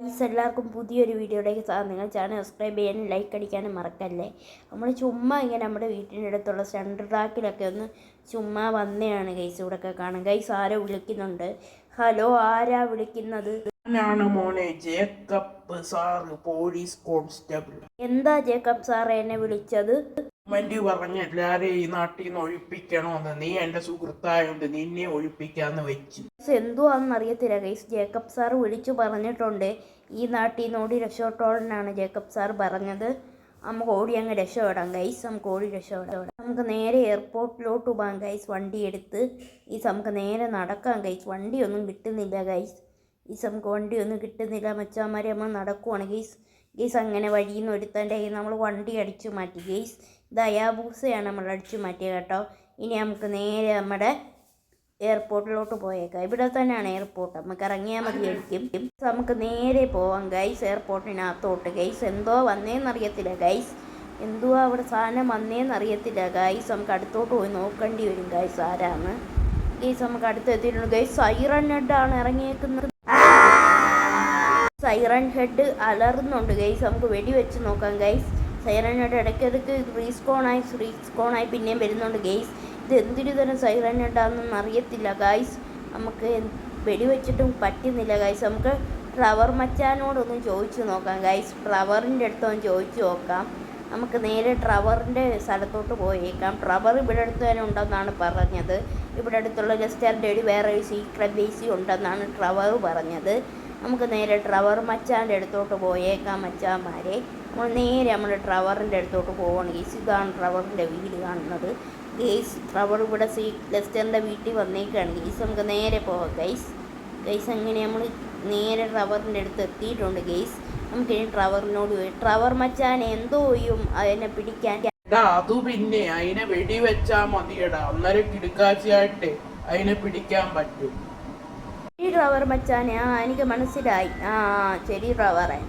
എല്ലാവർക്കും പുതിയൊരു വീഡിയോയിലേക്ക് നിങ്ങൾ ചാനൽ സബ്സ്ക്രൈബ് ചെയ്യാനും ലൈക്ക് അടിക്കാനും മറക്കല്ലേ. നമ്മൾ ചുമ്മാ ഇങ്ങനെ നമ്മുടെ വീട്ടിൻ്റെ അടുത്തുള്ള സെൻട്രൽ ട്രാക്കിലൊക്കെ ഒന്ന് ചുമ്മാ വന്നെയാണ് ഗൈസ്. ഇവിടെയൊക്കെ കാണാം ഗൈസ്. ആരോ വിളിക്കുന്നുണ്ട്. ഹലോ, ആരാ വിളിക്കുന്നത്? ഞാനാണ് മോനെ, ജേക്കബ് സാറ്, പോലീസ് കോൺസ്റ്റബിൾ. എന്താ ജേക്കബ് സാറ് എന്നെ വിളിച്ചത്? മന്റി പറഞ്ഞ എല്ലാരെയും ഈ നാട്ടിൽ നിന്ന് ഒഴിപ്പിക്കണമെന്ന്. നീ എൻ്റെ സുഹൃത്തായോണ്ട് നിന്നെ ഒഴിപ്പിക്കാന്ന് വെച്ചു. എന്തുവാണെന്ന് അറിയത്തില്ല ഗൈസ്. ജേക്കബ് സാർ വിളിച്ചു പറഞ്ഞിട്ടുണ്ട് ഈ നാട്ടിൽ നിന്ന് ഓടി രക്ഷപ്പെട്ടോളനാണ് ജേക്കബ് സാർ പറഞ്ഞത്. നമുക്ക് ഓടി അങ്ങ് രക്ഷപ്പെടാം ഗൈസ്. നമുക്ക് ഓടി രക്ഷപ്പെടാം. നമുക്ക് നേരെ എയർപോർട്ടിലോട്ട് പോകാം ഗൈസ്. വണ്ടി എടുത്ത് നമുക്ക് നേരെ നടക്കാം ഗൈസ്. വണ്ടിയൊന്നും കിട്ടുന്നില്ല ഗൈസ്. നമുക്ക് വണ്ടിയൊന്നും കിട്ടുന്നില്ല മച്ചാന്മാരെ. നമ്മൾ നടക്കുവാണ് ഗൈസ്. അങ്ങനെ വഴിയിൽ നിന്ന് ഒരുത്തൻ്റെ കയ്യിൽ നമ്മൾ വണ്ടി അടിച്ചു മാറ്റി ഗൈസ്. ദയാബൂസയാണ് നമ്മൾ അടിച്ചു മാറ്റിയത് കേട്ടോ. ഇനി നമുക്ക് നേരെ നമ്മുടെ എയർപോർട്ടിലോട്ട് പോയേക്കാം. ഇവിടെ തന്നെയാണ് എയർപോർട്ട്. നമുക്ക് ഇറങ്ങിയാൽ മതിയായിരിക്കും. നമുക്ക് നേരെ പോവാം ഗൈസ് എയർപോർട്ടിനകത്തോട്ട് ഗൈസ്. എന്തോ വന്നേന്നറിയത്തില്ല ഗൈസ്. എന്തുവാ അവിടെ സാധനം വന്നേന്നറിയത്തില്ല ഗൈസ്. നമുക്ക് അടുത്തോട്ട് പോയി നോക്കേണ്ടി വരും ഗൈസ് ആരാണ്. ഗൈസ് നമുക്ക് അടുത്ത് എത്തിയിട്ടുണ്ട് ഗൈസ്. സൈറൺ ഹെഡാണ് ഇറങ്ങിയേക്കുന്നത്. സൈറൺ ഹെഡ് അലറുന്നുണ്ട് ഗൈസ്. നമുക്ക് വെടിവെച്ച് നോക്കാം ഗൈസ്. സൈറൺ ഹെഡ് ഇടയ്ക്കിടയ്ക്ക് റീസ്കോണായി പിന്നെയും വരുന്നുണ്ട് ഗൈസ്. ഇത് എന്തൊരു തരം സൈറൺ ഹെഡാണെന്നൊന്നും അറിയത്തില്ല ഗൈസ്. നമുക്ക് വെടിവെച്ചിട്ടും പറ്റുന്നില്ല ഗൈസ്. നമുക്ക് ട്രവർ മച്ചാനോടൊന്ന് ചോദിച്ചു നോക്കാം ഗൈസ്. ട്രവറിൻ്റെ അടുത്തൊന്ന് ചോദിച്ചു നോക്കാം. നമുക്ക് നേരെ ട്രവറിൻ്റെ സ്ഥലത്തോട്ട് പോയേക്കാം. ട്രവർ ഇവിടെ അടുത്ത് തന്നെ ഉണ്ടെന്നാണ് പറഞ്ഞത്. ഇവിടെ അടുത്തുള്ള ലെസ്റ്ററിൻ്റെ ഒരു വേറെ ഒരു സീക്രട്ട് ബേസി ഉണ്ടെന്നാണ് ട്രവർ പറഞ്ഞത്. നമുക്ക് നേരെ ട്രവർ മച്ചാൻ്റെ അടുത്തോട്ട് പോയേക്കാം മച്ചാന്മാരെ. നമ്മൾ ട്രവറിൻ്റെ അടുത്തോട്ട് പോവുകയാണ് ഗേസ്. ഇതാണ് ട്രവറിൻ്റെ വീട് കാണുന്നത് ഗേസ്. ട്രവർ ഇവിടെ ലെസ്റ്ററിൻ്റെ വീട്ടിൽ വന്നേക്കാണ് ഗേസ്. നമുക്ക് നേരെ പോവാം ഗൈസ്. അങ്ങനെ നമ്മൾ നേരെ ട്രവറിൻ്റെ അടുത്ത് എത്തിയിട്ടുണ്ട് ഗേസ്. നമുക്കിനി ട്രവറിനോട് പോയി ട്രവർ മച്ചാൻ എന്തോ ചെയ്യും അതിനെ പിടിക്കാൻ? അത് പിന്നെ അതിനെ വെടിവെച്ചാ മതിയടാ. അന്നേരം കിടുക്കാച്ചിയായിട്ട് അതിനെ പിടിക്കാൻ പറ്റും. ട്രവർ മച്ചാനെ, എനിക്ക് മനസ്സിലായി. ശരി ട്രവറെ.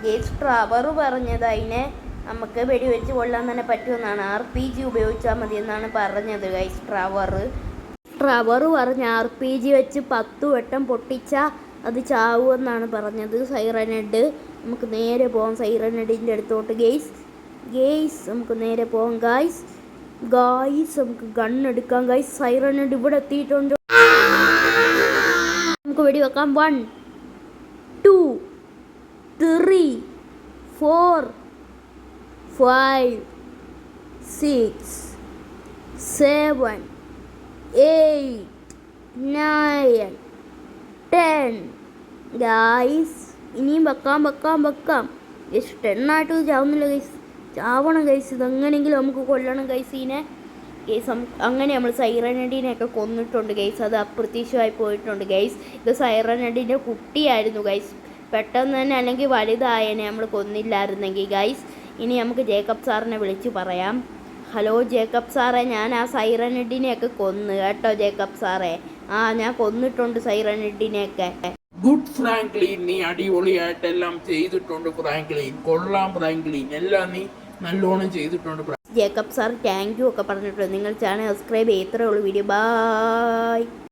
ഗേസ് ട്രവർ പറഞ്ഞത് അതിനെ നമുക്ക് വെടിവെച്ച് കൊള്ളാൻ തന്നെ പറ്റുമെന്നാണ്. RPG ഉപയോഗിച്ചാൽ മതി എന്നാണ് പറഞ്ഞത് ഗൈസ്. ട്രവർ പറഞ്ഞ RPG വെച്ച് 10 വട്ടം പൊട്ടിച്ചാൽ അത് ചാവുമെന്നാണ് പറഞ്ഞത് സൈറൺ ഹെഡ്. നമുക്ക് നേരെ പോകാം സൈറൺ ഹെഡിൻ്റെ അടുത്തോട്ട് ഗേസ്. നമുക്ക് നേരെ പോകാം ഗായ്സ്. നമുക്ക് ഗണ്ണെടുക്കാം ഗൈസ്. സൈറൺ ഹെഡ് ഇവിടെ എത്തിയിട്ടുണ്ട്. നമുക്ക് വെടിവെക്കാം. 1 2 3 4 5 6 7 8 9 10 ഗൈസ്. ഇനിയും വെക്കാം. ഗൈസ് 10 ആയിട്ട് ചാവുന്നില്ല ഗൈസ്. ചാവണം ഗൈസ്. ഇതെങ്ങനെയെങ്കിലും നമുക്ക് കൊല്ലണം ഗൈസ് ഇതിനെ ഗൈസ്. അങ്ങനെ നമ്മൾ സൈറൺ ഹെഡിനെയൊക്കെ കൊന്നിട്ടുണ്ട് ഗൈസ്. അത് അപ്രത്യക്ഷമായി പോയിട്ടുണ്ട് ഗൈസ്. ഇത് സൈറൺ ഹെഡിൻ്റെ കുട്ടിയായിരുന്നു ഗൈസ്. പെട്ടെന്ന് തന്നെ അല്ലെങ്കിൽ വലുതായനെ നമ്മൾ കൊന്നില്ലായിരുന്നെങ്കിൽ ഗൈസ്. ഇനി നമുക്ക് ജേക്കബ് സാറിനെ വിളിച്ച് പറയാം. ഹലോ ജേക്കബ് സാറേ, ഞാൻ ആ സൈറൺ ഹെഡിനെയൊക്കെ കൊന്നു കേട്ടോ ജേക്കബ് സാറേ. ഞാൻ കൊന്നിട്ടുണ്ട് സൈറൺ ഹെഡിനെയൊക്കെ. ഗുഡ് ഫ്രാങ്ക്ലിൻ, നീ അടിപൊളിയായിട്ടെല്ലാം ചെയ്തിട്ടുണ്ട് ഫ്രാങ്ക്ലിൻ. കൊള്ളാം ഫ്രാങ്ക്ലിൻ, എല്ലാം നീ നല്ലോണം ചെയ്തിട്ടുണ്ട്. ജേക്കബ് സാർ താങ്ക് യു ഒക്കെ പറഞ്ഞിട്ടുണ്ട്. നിങ്ങൾ ചാനൽ സബ്സ്ക്രൈബ് ചെയ്യത്രേ ഉള്ളൂ. Video bye.